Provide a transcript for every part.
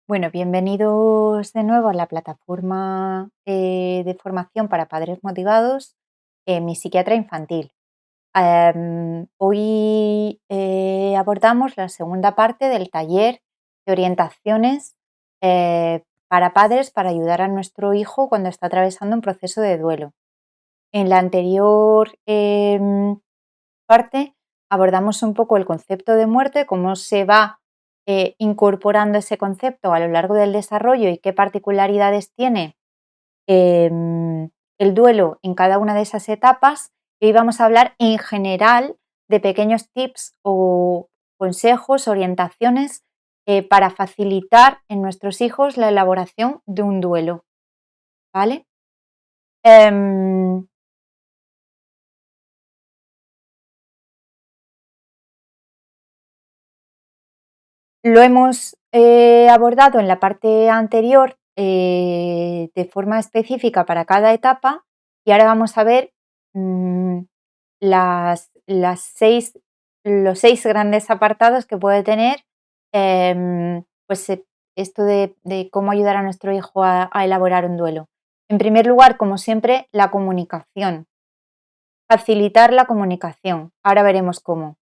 Bueno, bienvenidos de nuevo a la plataforma de formación para padres motivados, Mi Psiquiatra Infantil. Hoy abordamos la segunda parte del taller de orientaciones para padres para ayudar a nuestro hijo cuando está atravesando un proceso de duelo. En la anterior parte abordamos un poco el concepto de muerte, cómo se va incorporando ese concepto a lo largo del desarrollo y qué particularidades tiene el duelo en cada una de esas etapas. Y hoy vamos a hablar en general de pequeños tips o consejos, orientaciones para facilitar en nuestros hijos la elaboración de un duelo, ¿vale? Em, Lo hemos abordado en la parte anterior de forma específica para cada etapa y ahora vamos a ver mm, los 6 grandes apartados que puede tener pues, esto de cómo ayudar a nuestro hijo a elaborar un duelo. En primer lugar, como siempre, la comunicación. Facilitar la comunicación. Ahora veremos cómo.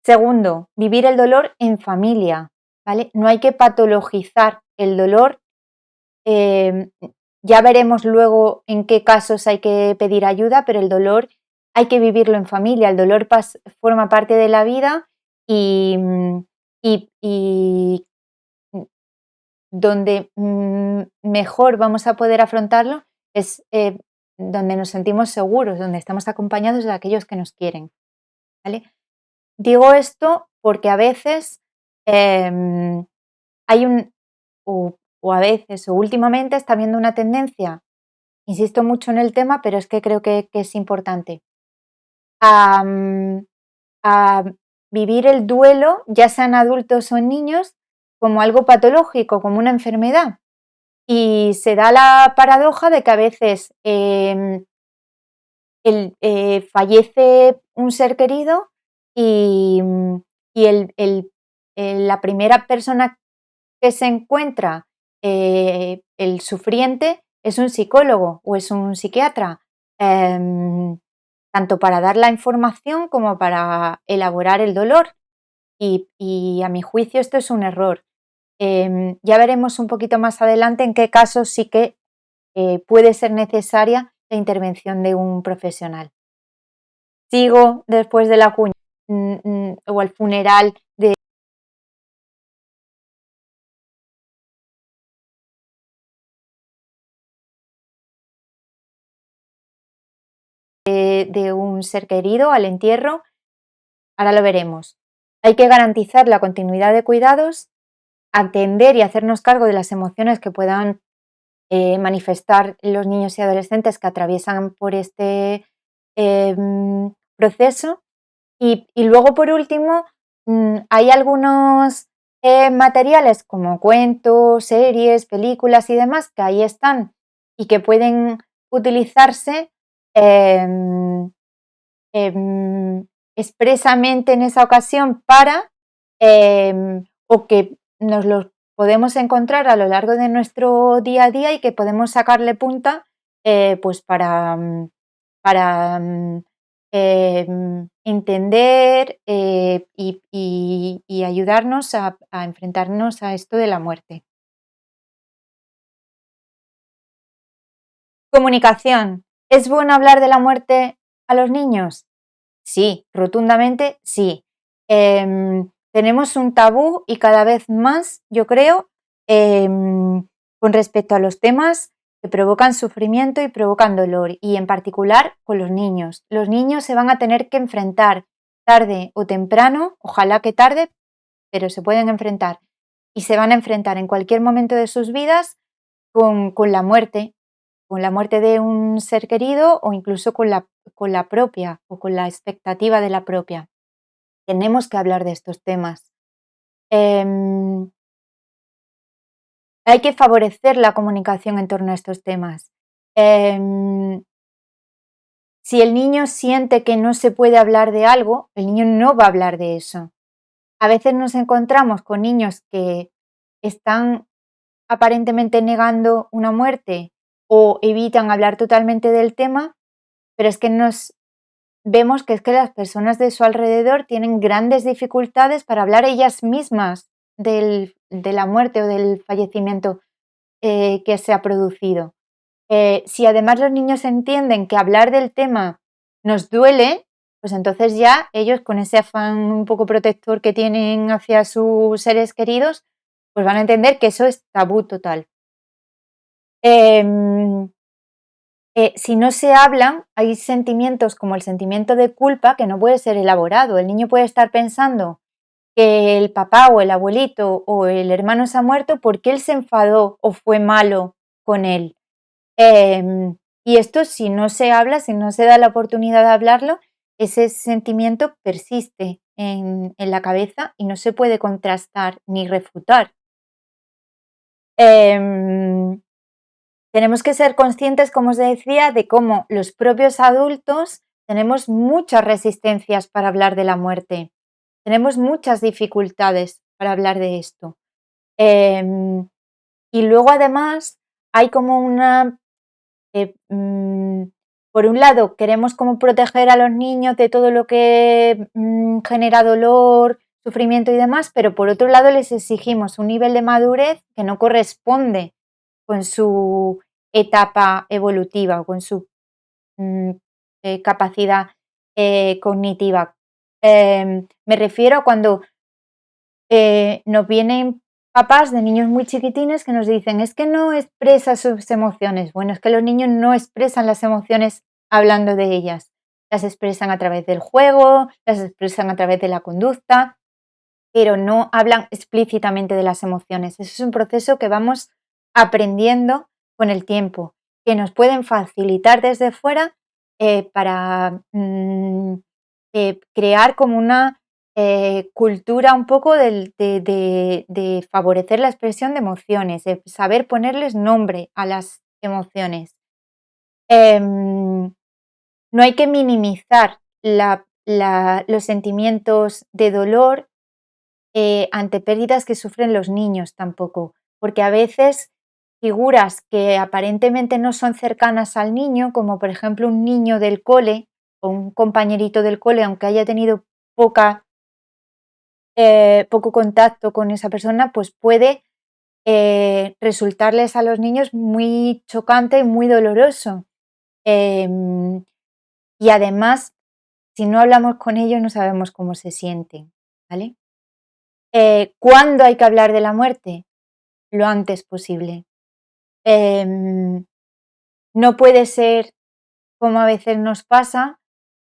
Segundo, vivir el dolor en familia, ¿vale? No hay que patologizar el dolor. em, ya veremos luego en qué casos hay que pedir ayuda, pero el dolor hay que vivirlo en familia. El dolor forma parte de la vida y, y donde mejor vamos a poder afrontarlo es donde nos sentimos seguros, donde estamos acompañados de aquellos que nos quieren, ¿vale? Digo esto porque a veces hay o a veces, o últimamente está habiendo una tendencia, insisto mucho en el tema, pero es que creo que es importante, a, a vivir el duelo, ya sean adultos o niños, como algo patológico, como una enfermedad. Y se da la paradoja de que a veces fallece un ser querido y, la primera persona que se encuentra el sufriente es un psicólogo o es un psiquiatra, em, tanto para dar la información como para elaborar el dolor. Y a mi juicio esto es un error. Ya veremos un poquito más adelante en qué casos sí que puede ser necesaria la intervención de un profesional. Sigo después de la cuña o el funeral de un ser querido, al entierro. Ahora lo veremos. Hay que garantizar la continuidad de cuidados, atender y hacernos cargo de las emociones que puedan manifestar los niños y adolescentes que atraviesan por este proceso. Y luego, por último, hay algunos materiales como cuentos, series, películas y demás que ahí están y que pueden utilizarse em, expresamente en esa ocasión para, o que nos los podemos encontrar a lo largo de nuestro día a día y que podemos sacarle punta pues para entender y ayudarnos a enfrentarnos a esto de la muerte. Comunicación. ¿Es bueno hablar de la muerte a los niños? Sí, rotundamente sí. Tenemos un tabú y cada vez más, yo creo, con respecto a los temas que provocan sufrimiento y provocan dolor, y en particular con los niños. Los niños se van a tener que enfrentar tarde o temprano, ojalá que tarde, pero se pueden enfrentar y se van a enfrentar en cualquier momento de sus vidas con la muerte de un ser querido o incluso con la propia o con la expectativa de la propia. Tenemos que hablar de estos temas. Em, Hay que favorecer la comunicación en torno a estos temas. Em, si el niño siente que no se puede hablar de algo, el niño no va a hablar de eso. A veces nos encontramos con niños que están aparentemente negando una muerte o evitan hablar totalmente del tema, pero es que nos vemos que es que las personas de su alrededor tienen grandes dificultades para hablar ellas mismas de la muerte o del fallecimiento que se ha producido. Si además los niños entienden que hablar del tema nos duele, pues entonces ya ellos, con ese afán un poco protector que tienen hacia sus seres queridos, pues van a entender que eso es tabú total. Em, si no se hablan, hay sentimientos como el sentimiento de culpa que no puede ser elaborado. El niño puede estar pensando que el papá o el abuelito o el hermano se ha muerto porque él se enfadó o fue malo con él. Y esto, si no se habla, si no se da la oportunidad de hablarlo, ese sentimiento persiste en la cabeza y no se puede contrastar ni refutar. Em, Tenemos que ser conscientes, como os decía, de cómo los propios adultos tenemos muchas resistencias para hablar de la muerte. Tenemos muchas dificultades para hablar de esto. Y luego, además, hay como una por un lado, queremos como proteger a los niños de todo lo que genera dolor, sufrimiento y demás, pero por otro lado les exigimos un nivel de madurez que no corresponde con su etapa evolutiva o con su mm, capacidad cognitiva. Me refiero a cuando nos vienen papás de niños muy chiquitines que nos dicen, es que no expresa sus emociones. Bueno, es que los niños no expresan las emociones hablando de ellas. Las expresan a través del juego, las expresan a través de la conducta, pero no hablan explícitamente de las emociones. Eso es un proceso que vamos aprendiendo con el tiempo, que nos pueden facilitar desde fuera para crear como una cultura un poco de favorecer la expresión de emociones, de saber ponerles nombre a las emociones. Em, no hay que minimizar los sentimientos de dolor ante pérdidas que sufren los niños tampoco, porque a veces figuras que aparentemente no son cercanas al niño, como por ejemplo un niño del cole o un compañerito del cole, aunque haya tenido poco contacto con esa persona, pues puede resultarles a los niños muy chocante y muy doloroso. Em, y además, si no hablamos con ellos, no sabemos cómo se sienten, ¿vale? ¿Cuándo hay que hablar de la muerte? Lo antes posible. Em, no puede ser, como a veces nos pasa,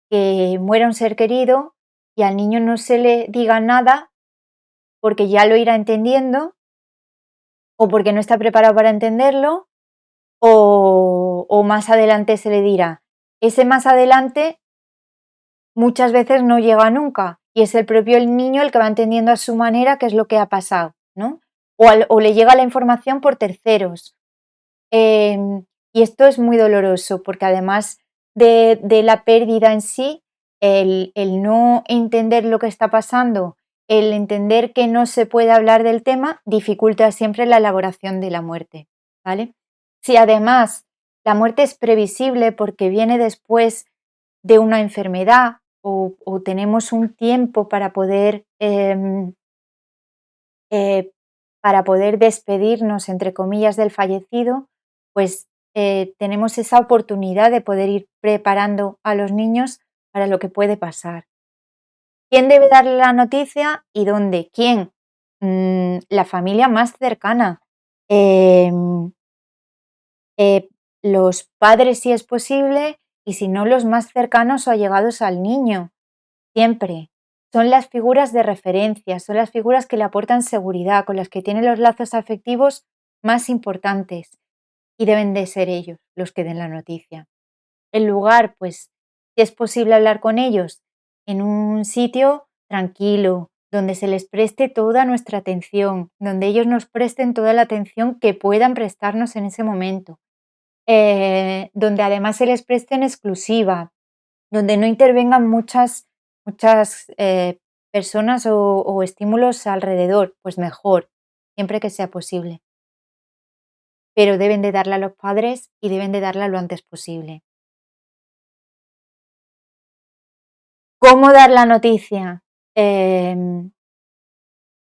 que muera un ser querido y al niño no se le diga nada porque ya lo irá entendiendo o porque no está preparado para entenderlo o más adelante se le dirá. Ese más adelante muchas veces no llega nunca y es el propio el niño el que va entendiendo a su manera qué es lo que ha pasado, ¿no? O le llega la información por terceros. Y esto es muy doloroso porque además de la pérdida en sí, el no entender lo que está pasando, el entender que no se puede hablar del tema, dificulta siempre la elaboración de la muerte, ¿vale? Si además la muerte es previsible porque viene después de una enfermedad o tenemos un tiempo eh, para poder despedirnos, entre comillas, del fallecido, pues tenemos esa oportunidad de poder ir preparando a los niños para lo que puede pasar. ¿Quién debe darle la noticia y dónde? ¿Quién? La familia más cercana. Em, los padres, si es posible, y si no, los más cercanos o allegados al niño. Siempre. Son las figuras de referencia, son las figuras que le aportan seguridad, con las que tiene los lazos afectivos más importantes y deben de ser ellos los que den la noticia. El lugar, pues, si es posible hablar con ellos en un sitio tranquilo, donde se les preste toda nuestra atención, donde ellos nos presten toda la atención que puedan prestarnos en ese momento, donde además se les preste en exclusiva, donde no intervengan muchas personas o estímulos alrededor, pues mejor. siempre que sea posible. Pero deben de darla a los padres y deben de darla lo antes posible. ¿Cómo dar la noticia?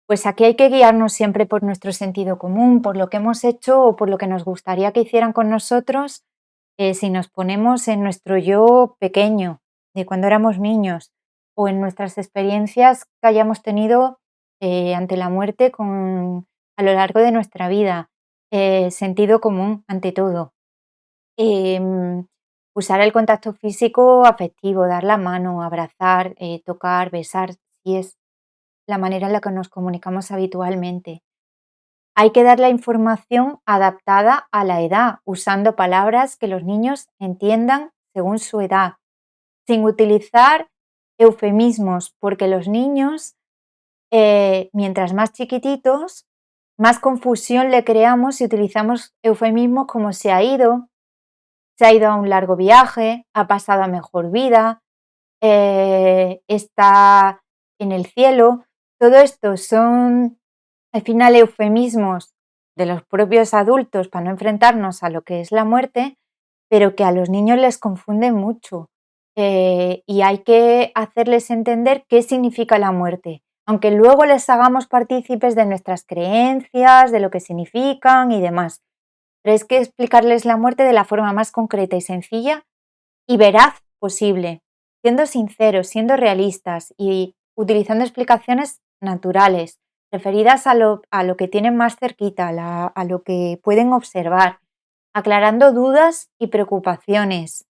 Pues aquí hay que guiarnos siempre por nuestro sentido común, por lo que hemos hecho o por lo que nos gustaría que hicieran con nosotros si nos ponemos en nuestro yo pequeño, de cuando éramos niños, o en nuestras experiencias que hayamos tenido ante la muerte a lo largo de nuestra vida. Sentido común ante todo. Em, Usar el contacto físico afectivo, dar la mano, abrazar, tocar, besar, si es la manera en la que nos comunicamos habitualmente. Hay que dar la información adaptada a la edad, usando palabras que los niños entiendan según su edad, sin utilizar eufemismos, porque los niños, mientras más chiquititos, más confusión le creamos si utilizamos eufemismos como se ha ido a un largo viaje, ha pasado a mejor vida, está en el cielo. Todo esto son al final eufemismos de los propios adultos para no enfrentarnos a lo que es la muerte, pero que a los niños les confunden mucho. Y hay que hacerles entender qué significa la muerte, aunque luego les hagamos partícipes de nuestras creencias, de lo que significan y demás. Pero es que explicarles la muerte de la forma más concreta y sencilla y veraz posible, siendo sinceros, siendo realistas y utilizando explicaciones naturales, referidas a lo que tienen más cerquita, a lo que pueden observar, aclarando dudas y preocupaciones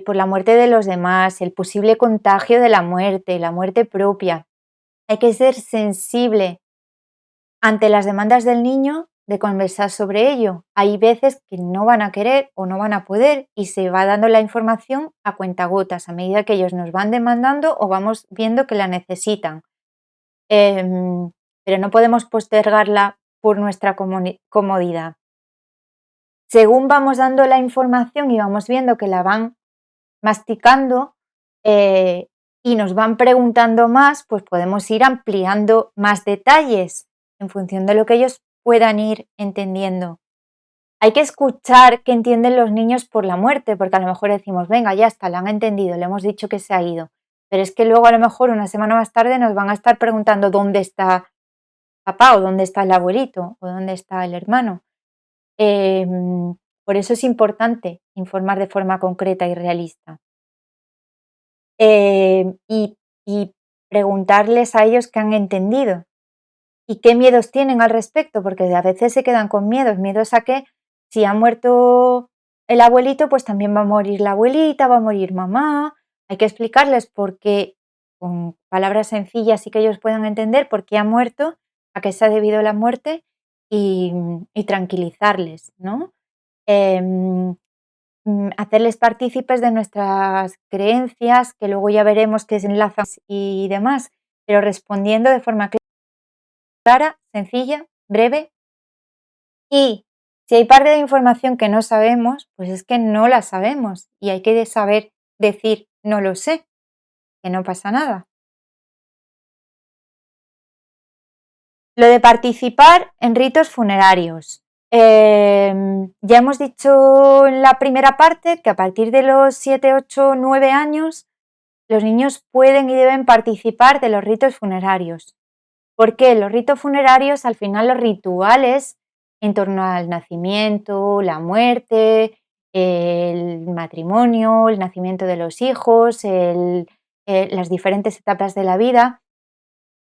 por la muerte de los demás, el posible contagio de la muerte propia. Hay que ser sensible ante las demandas del niño de conversar sobre ello. Hay veces que no van a querer o no van a poder y se va dando la información a cuentagotas a medida que ellos nos van demandando o vamos viendo que la necesitan. Pero no podemos postergarla por nuestra comodidad. Según vamos dando la información y vamos viendo que la van masticando y nos van preguntando más, pues podemos ir ampliando más detalles en función de lo que ellos puedan ir entendiendo. Hay que escuchar qué entienden los niños por la muerte, porque a lo mejor decimos, venga, ya está, la han entendido, le hemos dicho que se ha ido. Pero es que luego a lo mejor una semana más tarde nos van a estar preguntando dónde está papá o dónde está el abuelito o dónde está el hermano. Por eso es importante informar de forma concreta y realista. Y preguntarles a ellos qué han entendido y qué miedos tienen al respecto, porque a veces se quedan con miedos a que si ha muerto el abuelito, pues también va a morir la abuelita, va a morir mamá. Hay que explicarles por qué, con palabras sencillas y que ellos puedan entender por qué ha muerto, a qué se ha debido la muerte y tranquilizarles, ¿no? Hacerles partícipes de nuestras creencias, que luego ya veremos qué se enlazan y demás, pero respondiendo de forma clara, sencilla, breve. Y si hay parte de información que no sabemos, pues es que no la sabemos y hay que saber decir no lo sé, que no pasa nada. Lo de participar en ritos funerarios. Ya hemos dicho en la primera parte que a partir de los 7, 8, 9 años los niños pueden y deben participar de los ritos funerarios. Porque los ritos funerarios, al final los rituales en torno al nacimiento, la muerte, el matrimonio, el nacimiento de los hijos, las diferentes etapas de la vida,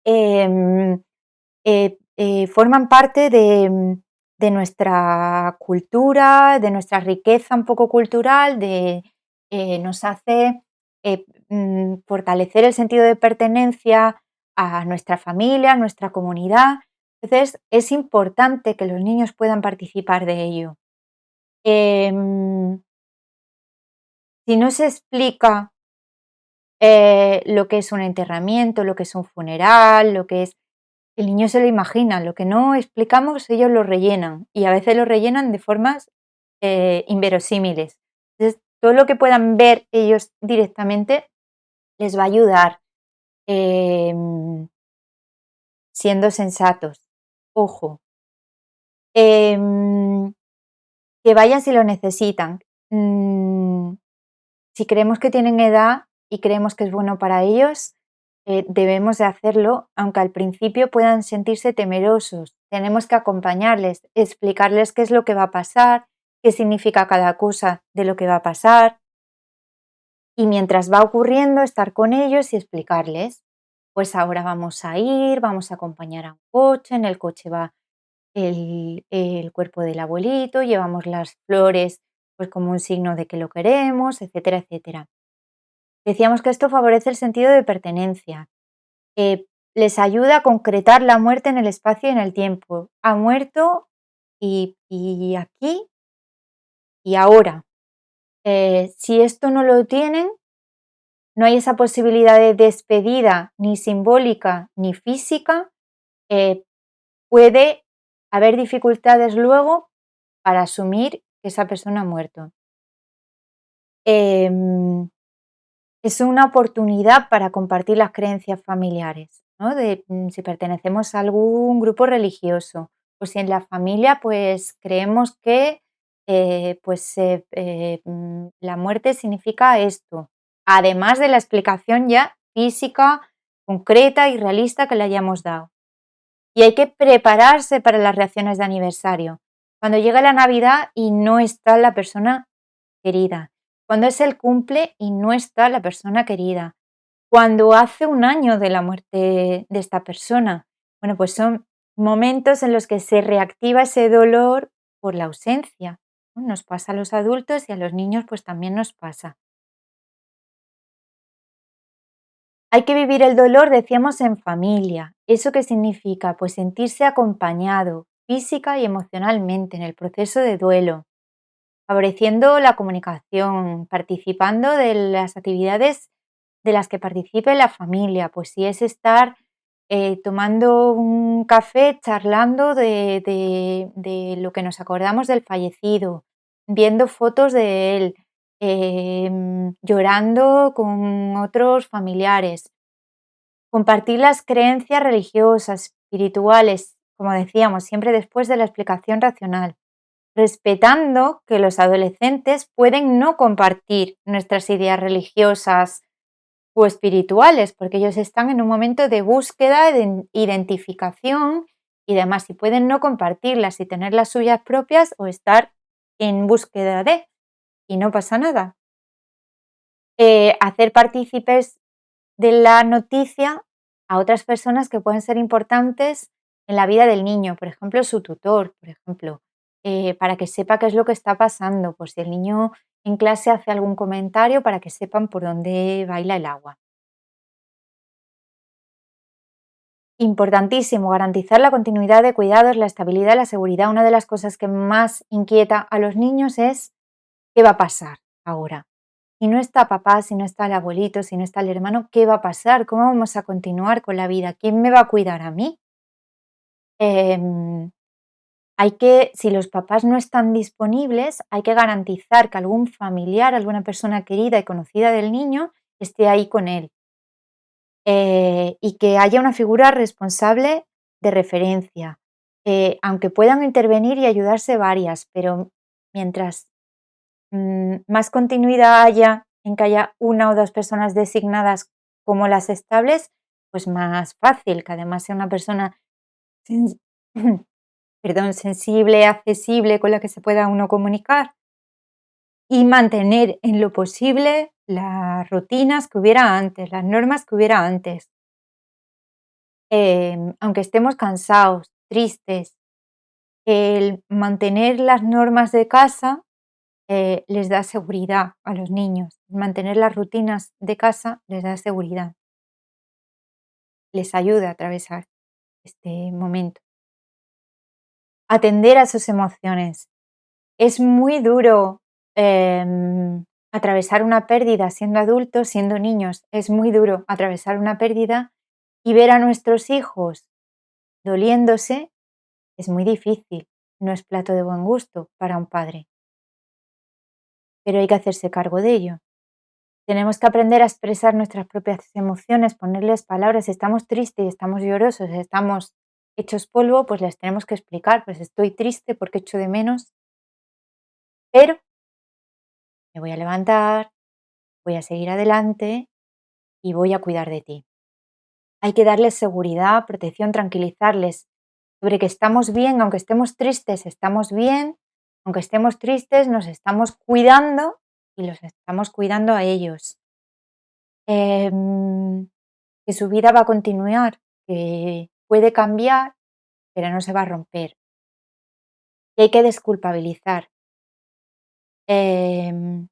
em, forman parte de nuestra cultura, de nuestra riqueza un poco cultural, nos hace fortalecer el sentido de pertenencia a nuestra familia, a nuestra comunidad. Entonces, es importante que los niños puedan participar de ello. Si no se explica lo que es un enterramiento, lo que es un funeral, lo que es el niño se lo imagina, lo que no explicamos ellos lo rellenan y a veces lo rellenan de formas inverosímiles. Entonces, todo lo que puedan ver ellos directamente les va a ayudar. siendo sensatos. Ojo, em, que vayan si lo necesitan. Si creemos que tienen edad y creemos que es bueno para ellos, debemos de hacerlo, aunque al principio puedan sentirse temerosos. Tenemos que acompañarles, explicarles qué es lo que va a pasar, qué significa cada cosa de lo que va a pasar. Y mientras va ocurriendo, estar con ellos y explicarles, pues ahora vamos a ir, vamos a acompañar a un coche, en el coche va el cuerpo del abuelito, llevamos las flores pues como un signo de que lo queremos, etcétera, etcétera. Decíamos que esto favorece el sentido de pertenencia, les ayuda a concretar la muerte en el espacio y en el tiempo. Ha muerto y aquí y ahora. Si esto no lo tienen, no hay esa posibilidad de despedida ni simbólica ni física, eh, puede haber dificultades luego para asumir que esa persona ha muerto. Em, es una oportunidad para compartir las creencias familiares, ¿no? Si pertenecemos a algún grupo religioso, o si en la familia pues creemos que la muerte significa esto, además de la explicación ya física, concreta y realista que le hayamos dado. Y hay que prepararse para las reacciones de aniversario. Cuando llega la Navidad y no está la persona querida. Cuando es el cumple y no está la persona querida. Cuando hace un año de la muerte de esta persona. Bueno, pues son momentos en los que se reactiva ese dolor por la ausencia, ¿no? Nos pasa a los adultos y a los niños pues también nos pasa. Hay que vivir el dolor, decíamos, en familia. ¿Eso qué significa? Pues sentirse acompañado física y emocionalmente en el proceso de duelo, favoreciendo la comunicación, participando de las actividades de las que participe la familia, pues si es estar tomando un café, charlando de lo que nos acordamos del fallecido, viendo fotos de él, llorando con otros familiares, compartir las creencias religiosas, espirituales, como decíamos, siempre después de la explicación racional, respetando que los adolescentes pueden no compartir nuestras ideas religiosas o espirituales, porque ellos están en un momento de búsqueda, de identificación y demás, y pueden no compartirlas y tener las suyas propias o estar en búsqueda de, y no pasa nada. Hacer partícipes de la noticia a otras personas que pueden ser importantes en la vida del niño, por ejemplo, su tutor, por ejemplo, para que sepa qué es lo que está pasando, por si el niño en clase hace algún comentario, para que sepan por dónde baila el agua. Importantísimo, garantizar la continuidad de cuidados, la estabilidad, la seguridad. Una de las cosas que más inquieta a los niños es qué va a pasar ahora. Si no está papá, si no está el abuelito, si no está el hermano, ¿qué va a pasar? ¿Cómo vamos a continuar con la vida? ¿Quién me va a cuidar a mí? Em, si los papás no están disponibles, hay que garantizar que algún familiar, alguna persona querida y conocida del niño esté ahí con él. Y que haya una figura responsable de referencia, aunque puedan intervenir y ayudarse varias, pero mientras más continuidad haya en que haya una o dos personas designadas como las estables, pues más fácil, que además sea una persona sens- sensible, accesible, con la que se pueda uno comunicar y mantener en lo posible las rutinas que hubiera antes, las normas que hubiera antes. Aunque estemos cansados, tristes, el mantener las normas de casa les da seguridad a los niños. Mantener las rutinas de casa les da seguridad, les ayuda a atravesar este momento. Atender a sus emociones. Es muy duro atravesar una pérdida siendo adultos, siendo niños. Es muy duro atravesar una pérdida y ver a nuestros hijos doliéndose. Es muy difícil, no es plato de buen gusto para un padre, pero hay que hacerse cargo de ello. Tenemos que aprender a expresar nuestras propias emociones, ponerles palabras. Si estamos tristes, estamos llorosos, estamos hechos polvo, pues les tenemos que explicar, pues estoy triste porque echo de menos, pero me voy a levantar, voy a seguir adelante y voy a cuidar de ti. Hay que darles seguridad, protección, tranquilizarles sobre que estamos bien, aunque estemos tristes, estamos bien, aunque estemos tristes, nos estamos cuidando y los estamos cuidando a ellos. Em, que su vida va a continuar, que puede cambiar, pero no se va a romper. Que hay que desculpabilizar. Em,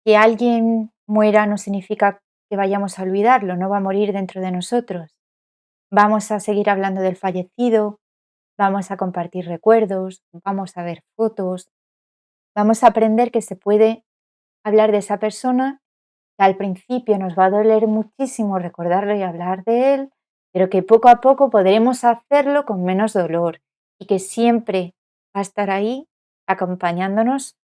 que alguien muera no significa que vayamos a olvidarlo, no va a morir dentro de nosotros. Vamos a seguir hablando del fallecido, vamos a compartir recuerdos, vamos a ver fotos, vamos a aprender que se puede hablar de esa persona, que al principio nos va a doler muchísimo recordarlo y hablar de él, pero que poco a poco podremos hacerlo con menos dolor y que siempre va a estar ahí acompañándonos